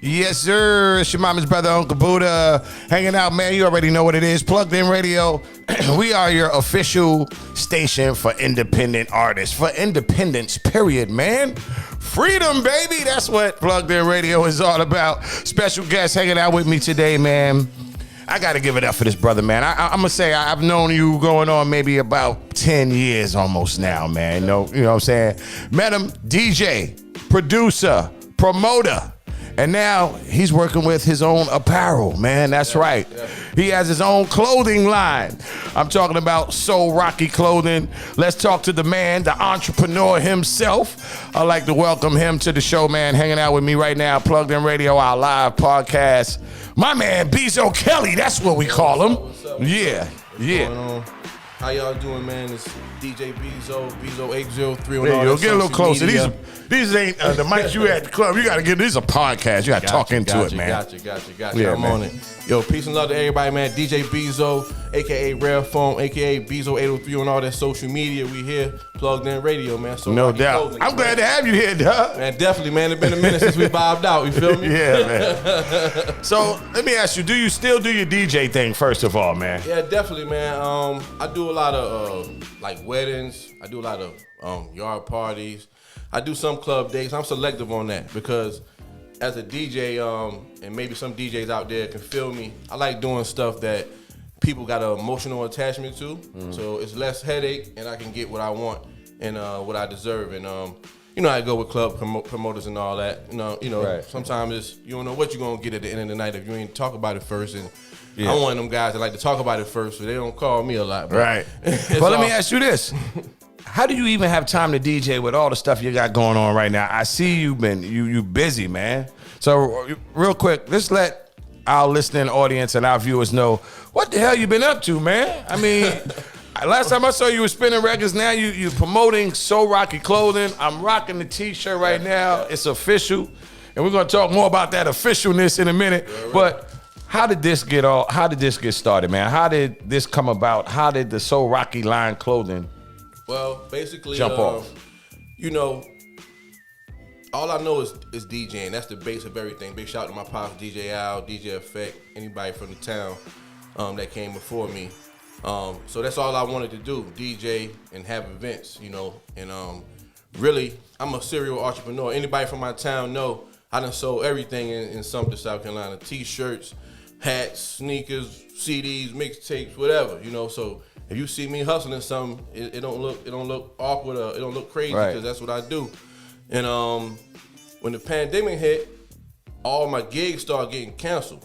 Yes, sir. It's your mama's brother, Uncle Buddah. Hanging out, man. You already know what it is. Plugged In Radio. We are your official station for independent artists. For independence, period, man. Freedom, baby. That's what Plugged In Radio is all about. Special guest hanging out with me today, man. I got to give it up for this brother, man. I'm going to say I've known you going on maybe about 10 years almost now, man. You know what I'm saying? Met him, DJ, producer, promoter. And now he's working with his own apparel, man. That's right. Yeah. He has his own clothing line. I'm talking about So Rocky Clothing. Let's talk to the man, the entrepreneur himself. I'd like to welcome him to the show, man. Hanging out with me right now, Plugged In Radio, our live podcast. My man, Beazo Kelly. That's what we call him. What's up? Yeah. How y'all doing, man? It's DJ Beazo, Beazo803 on There all you go. that Get a little closer. media. These ain't the mics you at the club. You got to get this is a podcast. You got to talk into it, man. Gotcha. Yeah, I'm man. on it. Yo, peace and love to everybody, man. DJ Beazo, a.k.a. Rare Phone, a.k.a. Beazo803 on all that social media. We here, Plugged In Radio, man. So No Rocky doubt. Clothing, I'm glad to have you here, dog. Man, definitely, man. It's been a minute since we bobbed out. You feel me? Yeah, man. So let me ask you, do you still do your DJ thing, first of all, man? Yeah, definitely, man. I do a lot of like weddings. I do a lot of yard parties. I do some club dates. I'm selective on that because as a DJ, and maybe some DJs out there can feel me, I like doing stuff that people got an emotional attachment to. So it's less headache and I can get what I want and what I deserve. And you know, I go with club promoters and all that. You know. Right. Sometimes it's, you don't know what you're gonna get at the end of the night if you ain't talk about it first. And yeah. I'm one of them guys that like to talk about it first, so they don't call me a lot. But right. Well, let me ask you this. How do you even have time to DJ with all the stuff you got going on right now? I see you busy, man. So real quick, let's let our listening audience and our viewers know what the hell you been up to, man. I mean, last time I saw you were spinning records. Now you promoting So Rocky Clothing. I'm rocking the T-shirt right now. It's official, and we're gonna talk more about that officialness in a minute. Right. But how did this get started, man? How did this come about? How did the So Rocky line clothing? Well, basically, jump off. You know, all I know is DJing. That's the base of everything. Big shout out to my pops, DJ Al, DJ Effect, anybody from the town that came before me. So that's all I wanted to do, DJ and have events, you know. And really, I'm a serial entrepreneur. Anybody from my town know I done sold everything in Sumter, South Carolina. T-shirts, hats, sneakers, CDs, mixtapes, whatever, you know. So if you see me hustling something, it don't look awkward or it don't look crazy because that's what I do. And when the pandemic hit, all my gigs started getting canceled.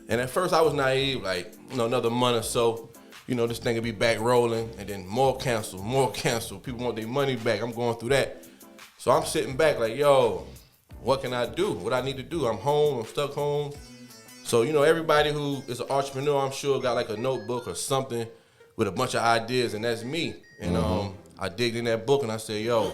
And at first I was naive, like, you know, another month or so, you know, this thing will be back rolling, and then more cancel. People want their money back. I'm going through that. So I'm sitting back like, yo, what can I do? What I need to do? I'm home, I'm stuck home. So, you know, everybody who is an entrepreneur, I'm sure, got like a notebook or something with a bunch of ideas, and that's me. And I digged in that book and I said, yo,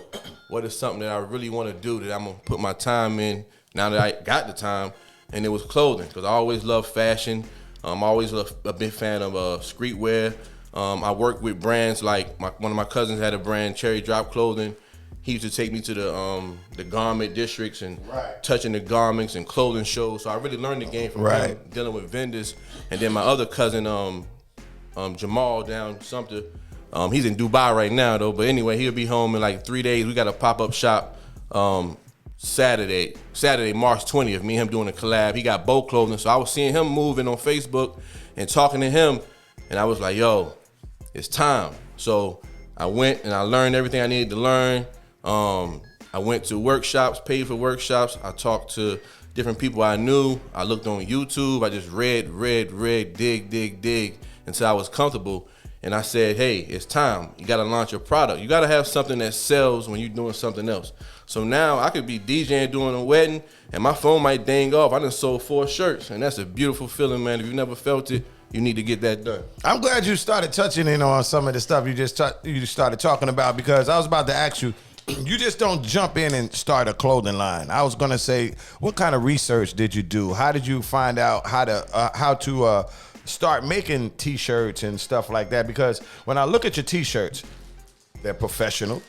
what is something that I really want to do that I'm going to put my time in now that I got the time? And it was clothing, because I always loved fashion. I'm always a big fan of streetwear. I work with brands like one of my cousins had a brand, Cherry Drop Clothing. He used to take me to the garment districts and touching the garments and clothing shows. So I really learned the game from him, dealing with vendors. And then my other cousin, Jamal down Sumter, he's in Dubai right now though. But anyway, he'll be home in like 3 days. We got a pop-up shop Saturday, March 20th. Me and him doing a collab. He got boat clothing. So I was seeing him moving on Facebook and talking to him. And I was like, yo, it's time. So I went and I learned everything I needed to learn. I went to workshops, paid for workshops. I talked to different people I knew. I looked on YouTube. I just read, dig until I was comfortable. And I said, hey, it's time. You got to launch your product. You got to have something that sells when you're doing something else. So now I could be DJing doing a wedding and my phone might dang off. I done sold 4 shirts, and that's a beautiful feeling, man. If you've never felt it, you need to get that done. I'm glad you started touching in on some of the stuff you started talking about, because I was about to ask you, you just don't jump in and start a clothing line. I was gonna say, what kind of research did you do? How did you find out how to start making T-shirts and stuff like that? Because when I look at your T-shirts, they're professional,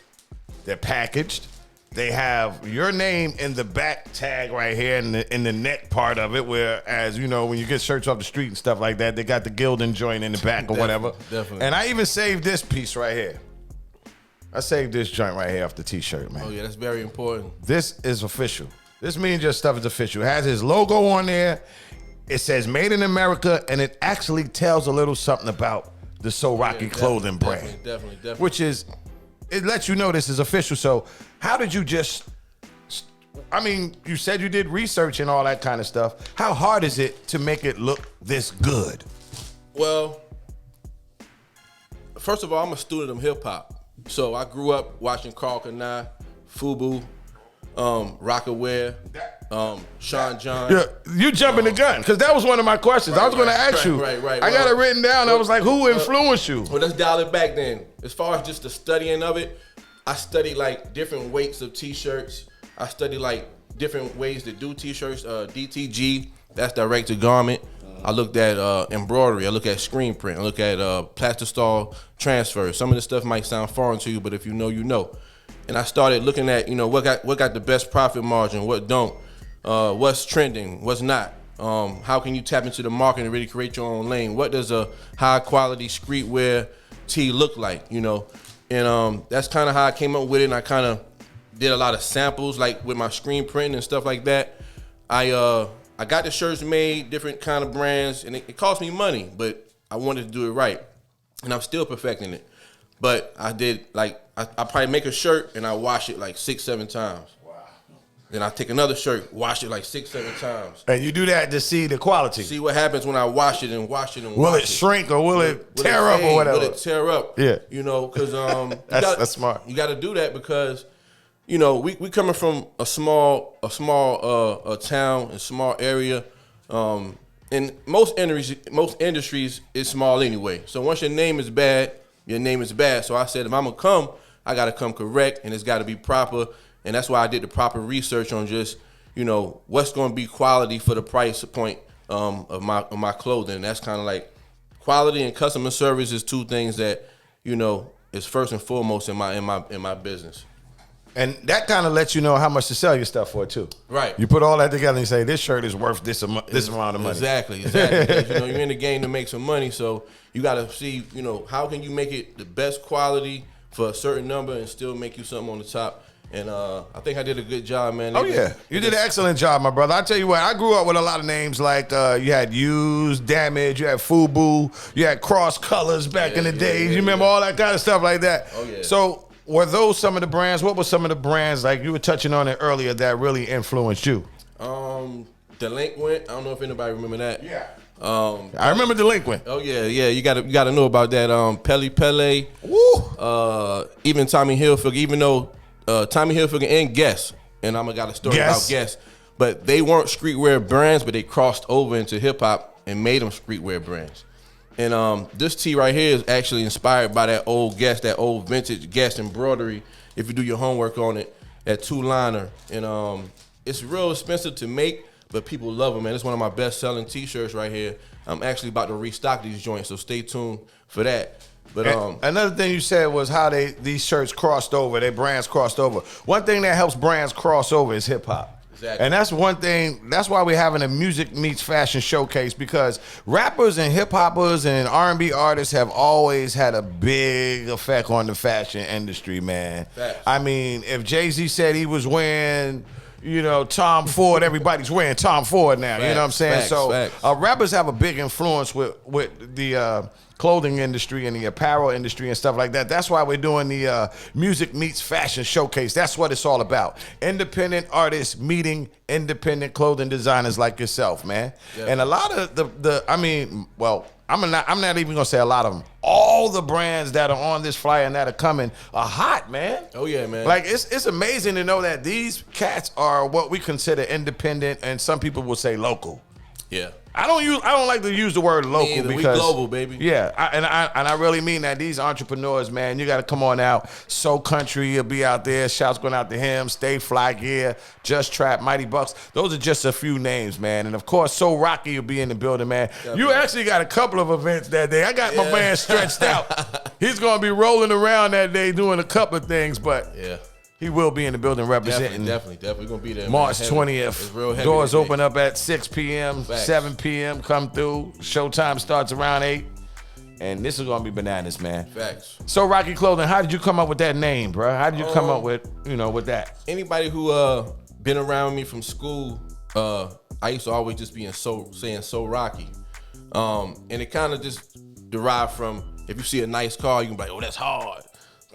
they're packaged, they have your name in the back tag right here in the neck part of it, whereas, you know, when you get shirts off the street and stuff like that, they got the Gildan joint in the back or whatever. Definitely. And I even saved this piece right here. I saved this joint right here off the t-shirt, man. Oh, yeah, that's very important. This is official. This means your stuff is official. It has his logo on there. It says Made in America, and it actually tells a little something about the So Rocky clothing brand. Definitely. Which is, it lets you know this is official. So how did you just, I mean, you said you did research and all that kind of stuff. How hard is it to make it look this good? Well, first of all, I'm a student of hip hop. So I grew up watching Carl Kanai, Fubu, Rockaware, Sean John. Yeah, you jumping the gun, because that was one of my questions. I was going to ask you. Right. I got it written down. I was like, who influenced you? Well, let's dial it back then. As far as just the studying of it, I studied like different weights of t-shirts. I studied like different ways to do t-shirts. DTG, that's direct to garment. I looked at embroidery. I look at screen print. I look at plastic-style transfers. Some of this stuff might sound foreign to you, but if you know, you know. And I started looking at, you know, what got the best profit margin, what don't, what's trending, what's not. How can you tap into the market and really create your own lane? What does a high-quality streetwear tee look like, you know? And that's kind of how I came up with it. And I kind of did a lot of samples, like with my screen print and stuff like that. I got the shirts made, different kind of brands, and it cost me money, but I wanted to do it right. And I'm still perfecting it. But I did, like, I probably make a shirt and I wash it like 6-7 times. Wow. Then I take another shirt, wash it like 6-7 times. And you do that to see the quality. See what happens when I wash it and wash it and will wash it shrink or will it tear up or whatever? Will it tear up? Yeah. You know, because that's smart. You got to do that because, you know, we coming from a small town, a small area. And most industries is small anyway. So once your name is bad, your name is bad. So I said, if I'm gonna come, I gotta come correct, and it's gotta be proper. And that's why I did the proper research on just, you know, what's gonna be quality for the price point of my clothing. And that's kind of like quality and customer service is two things that, you know, is first and foremost in my business. And that kind of lets you know how much to sell your stuff for too. Right. You put all that together and you say, this shirt is worth this amount of money. Exactly. Because, you know, you're in the game to make some money, so you got to see, you know, how can you make it the best quality for a certain number and still make you something on the top. And I think I did a good job, man. Oh, yeah. You did an excellent job, my brother. I tell you what, I grew up with a lot of names like you had Used, Damage, you had Fubu, you had Cross Colors back in the days. You remember all that kind of stuff like that? Oh, yeah. So were those some of the brands? What were some of the brands, like you were touching on it earlier, that really influenced you? Delinquent. I don't know if anybody remember that. Yeah. I remember Delinquent. Oh yeah. You gotta know about that. Pele. Woo. Even Tommy Hilfiger. Even though Tommy Hilfiger and Guess, and I'm got a story about Guess, but they weren't streetwear brands, but they crossed over into hip hop and made them streetwear brands. And this tee right here is actually inspired by that old Guess, that old vintage Guess embroidery. If you do your homework on it, that 2-liner, and it's real expensive to make, but people love them, man. It's one of my best-selling T-shirts right here. I'm actually about to restock these joints, so stay tuned for that. But another thing you said was how these shirts crossed over, their brands crossed over. One thing that helps brands cross over is hip hop. Exactly. And that's one thing, that's why we're having a music meets fashion showcase, because rappers and hip hoppers and R&B artists have always had a big effect on the fashion industry, man. Facts. I mean, if Jay-Z said he was wearing, you know, Tom Ford, everybody's wearing Tom Ford now. Facts, you know what I'm saying? facts. Rappers have a big influence with the clothing industry and the apparel industry and stuff like that. That's why we're doing the Music Meets Fashion Showcase. That's what it's all about. Independent artists meeting independent clothing designers like yourself, man. Yeah. And a lot of I'm not even gonna say a lot of them. All the brands that are on this flyer and that are coming are hot, man. Oh yeah, man. Like it's amazing to know that these cats are what we consider independent, and some people will say local. Yeah. I don't like to use the word local because we global, baby. Yeah, I really mean that. These entrepreneurs, man, you got to come on out. So Country will be out there. Shouts going out to him. Stay Fly Gear, Just Trap, Mighty Bucks. Those are just a few names, man. And of course, So Rocky will be in the building, man. Yeah, you actually got a couple of events that day. I got my man stretched out. He's gonna be rolling around that day doing a couple of things, but yeah. He will be in the building representing. Definitely gonna be there. March man. 20th. It's real heavy. Doors open up at 6 p.m., Facts. 7 p.m. Come through. Showtime starts around 8. And this is gonna be bananas, man. Facts. So Rocky Clothing, how did you come up with that name, bro? How did you come up with, with that? Anybody who been around me from school, I used to always just be saying so Rocky. And it kind of just derived from, if you see a nice car, you can be like, oh, that's hard.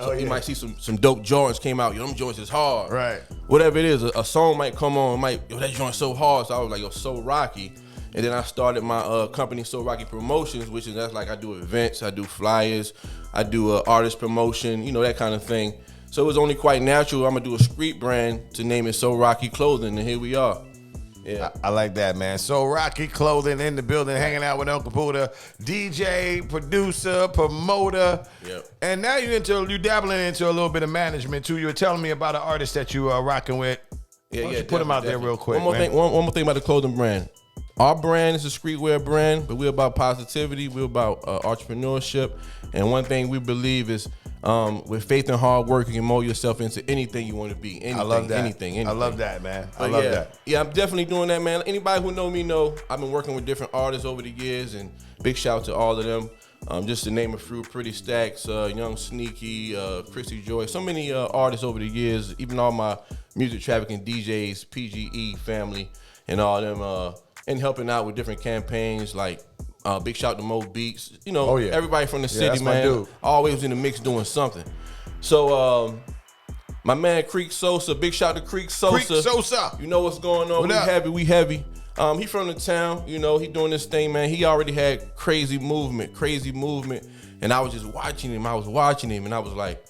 So you might see some dope Jordans came out. Yo, them joints is hard. Right. Whatever it is, a song might come on, yo, that joint's so hard. So I was like, yo, So Rocky. And then I started my company, So Rocky Promotions, that's like I do events, I do flyers, I do artist promotion, that kind of thing. So it was only quite natural. I'm gonna do a street brand to name it So Rocky Clothing, and here we are. Yeah, I like that, man. So Rocky Clothing in the building, hanging out with Uncle Buddah, DJ, producer, promoter. Yep. And now you dabbling into a little bit of management too. You were telling me about an artist that you are rocking with. Why don't you put him out there real quick. One more thing about the clothing brand. Our brand is a streetwear brand, but we're about positivity. We're about entrepreneurship. And one thing we believe is with faith and hard work, you can mold yourself into anything you want to be. Anything, I love that. Anything. I love that, man. I But love that. Yeah, I'm definitely doing that, man. Anybody who know me know I've been working with different artists over the years, and big shout out to all of them. Just to name a few, Pretty Stacks, Young Sneaky, Chrissy Joy, so many artists over the years, even all my music trafficking DJs, PGE family, and all them, and helping out with different campaigns like big shout to Mo Beats, everybody from the city, that's my man. dude. Always in the mix doing something. So my man Creek Sosa, big shout to Creek Sosa. Creek Sosa. You know what's going on. We heavy. He from the town, he doing this thing, man. He already had crazy movement. And I was just watching him. And I was like,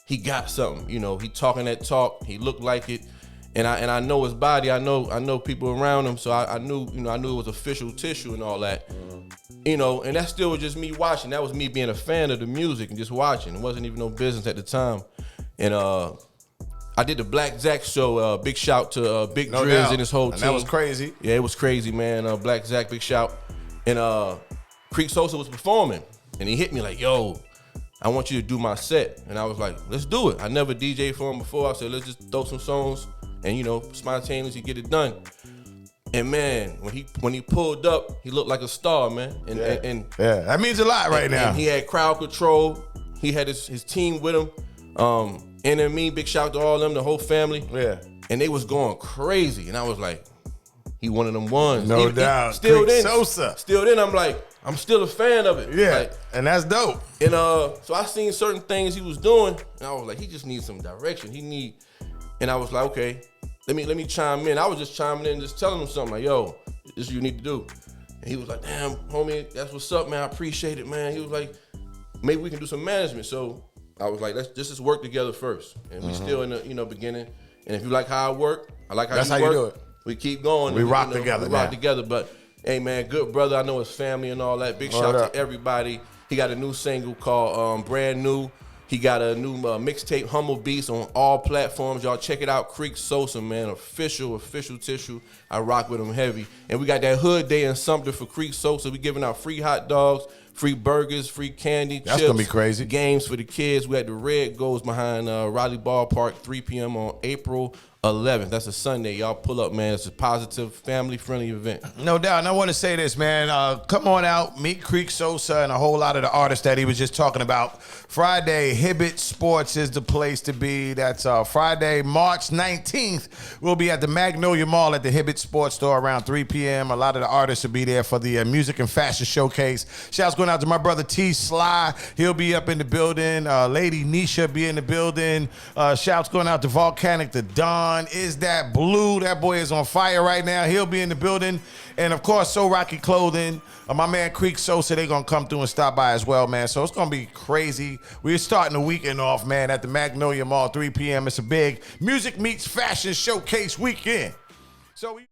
he got something. He talking that talk. He looked like it. And I know his body. I know people around him. So I knew it was official tissue and all that. And that still was just me watching. That was me being a fan of the music and just watching. It wasn't even no business at the time. And I did the Black Zack show. Big shout to Big No Driz doubt. and his whole team. That was crazy. Yeah, it was crazy, man. Black Zack, big shout. And Creek Sosa was performing. And he hit me like, yo, I want you to do my set. And I was like, let's do it. I never DJed for him before. I said, let's just throw some songs and, spontaneously get it done. And man, when he pulled up, he looked like a star, man. And that means a lot right now. And he had crowd control. He had his team with him. NME, big shout to all of them, the whole family. Yeah. And they was going crazy. And I was like, he one of them ones. No doubt. Still Creek then, Sosa. Still then, I'm like, I'm still a fan of it. Yeah, Like, and that's dope. and so I seen certain things he was doing, and I was like, he just needs some direction. And I was like, okay, let me chime in. I was just chiming in, just telling him something like, yo, this is what you need to do. And he was like, damn, homie, that's what's up, man. I appreciate it, man. He was like, maybe we can do some management. So I was like, let's just work together first. And we still in the beginning. And if you like how I work, I like how That's you how work. you do it. We keep going. We rock together, We rock man. together. But hey, man, good brother. I know his family and all that. Big shout up? to everybody. He got a new single called Brand New. He got a new mixtape, Humble Beats, on all platforms. Y'all check it out. Creek Sosa, man, official tissue. I rock with him heavy. And we got that hood day in Sumter for Creek Sosa. We giving out free hot dogs, free burgers, free candy, That's chips, gonna be crazy. games for the kids. We had the Red Goes behind Raleigh Ballpark, 3 p.m. on April 11th. That's a Sunday. Y'all pull up, man. It's a positive, family-friendly event. No doubt. And I want to say this, man. Come on out, meet Creek Sosa and a whole lot of the artists that he was just talking about. Friday, Hibbett Sports is the place to be. That's Friday, March 19th. We'll be at the Magnolia Mall at the Hibbett Sports store around 3 p.m. A lot of the artists will be there for the music and fashion showcase. Shouts going out to my brother T. Sly. He'll be up in the building. Lady Nisha be in the building. Shouts going out to Volcanic, to Don. Is that Blue? That boy is on fire right now. He'll be in the building. And of course, So Rocky Clothing. My man Creek Sosa, they're going to come through and stop by as well, man. So it's going to be crazy. We're starting the weekend off, man, at the Magnolia Mall, 3 p.m. It's a big music meets fashion showcase weekend. So we